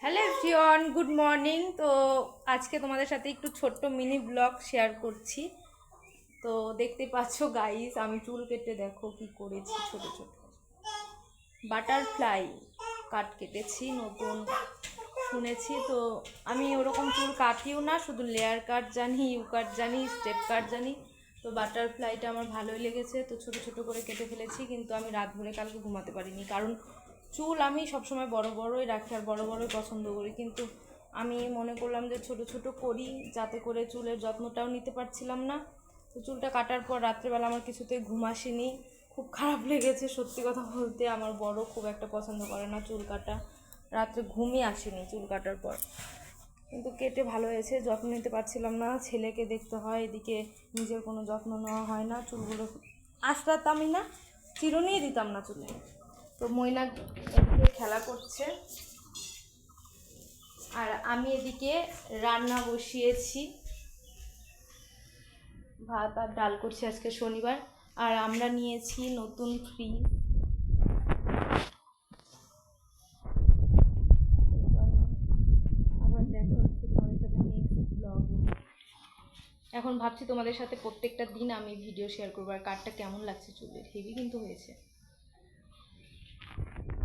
Hello everyone, good morning. তো আজকে তোমাদের সাথে একটু ছোট্ট মিনি ব্লগ শেয়ার করছি। তো দেখতে পাচ্ছ গাইস, আমি চুল কেটে দেখো কি করেছি। ছোট ছোট বাটারফ্লাই কাট কেটেছি নতুন, শুনেছি। তো আমি ওরকম চুল কাটিও না, শুধু লেয়ার কাট জানি, ইউ কাট জানি, স্টেপ কাট জানি। তো বাটারফ্লাইটা আমার ভালোই লেগেছে, তো ছোট ছোট করে কেটে ফেলেছি। কিন্তু আমি রাত ভরে কালকে ঘুমাতে পারিনি, কারণ চুল আমি সবসময় বড় বড়ই রাখি আর বড় বড়ই পছন্দ করি। কিন্তু আমি মনে করলাম যে ছোট ছোট করি, যাতে করে চুলের যত্নটাও নিতে পারছিলাম না। তো চুলটা কাটার পর রাত্রেবেলা আমার কিছুতেই ঘুম আসেনি, খুব খারাপ লেগেছে। সত্যি কথা বলতে আমার বড় খুব একটা পছন্দ করে না চুল কাটা, রাত্রে ঘুমই আসেনি চুল কাটার পর। কিন্তু কেটে ভালো হয়েছে, যত্ন নিতে পারছিলাম না, ছেলেকে দেখতে হয়, এদিকে নিজের কোনো যত্ন নেওয়া হয় না। চুলগুলো আঁচড়াতামই না, চিরুনিই দিতাম না চুলে। তো ময়না এদিকে খেলা করছে আর আমি এদিকে রান্না বসিয়েছি, ভাত আর ডাল করছি, আজকে শনিবার। আর আমরা নিয়েছি নতুন ফ্রিজ। আবার দেখা হচ্ছে তোমাদের সাথে নেক্সট ব্লগে। এখন ভাবছি তোমাদের সাথে প্রত্যেকটা দিন আমি ভিডিও শেয়ার করবো। আর কার্ডটা কেমন লাগছে চুলের, হেভি কিন্তু হয়েছে।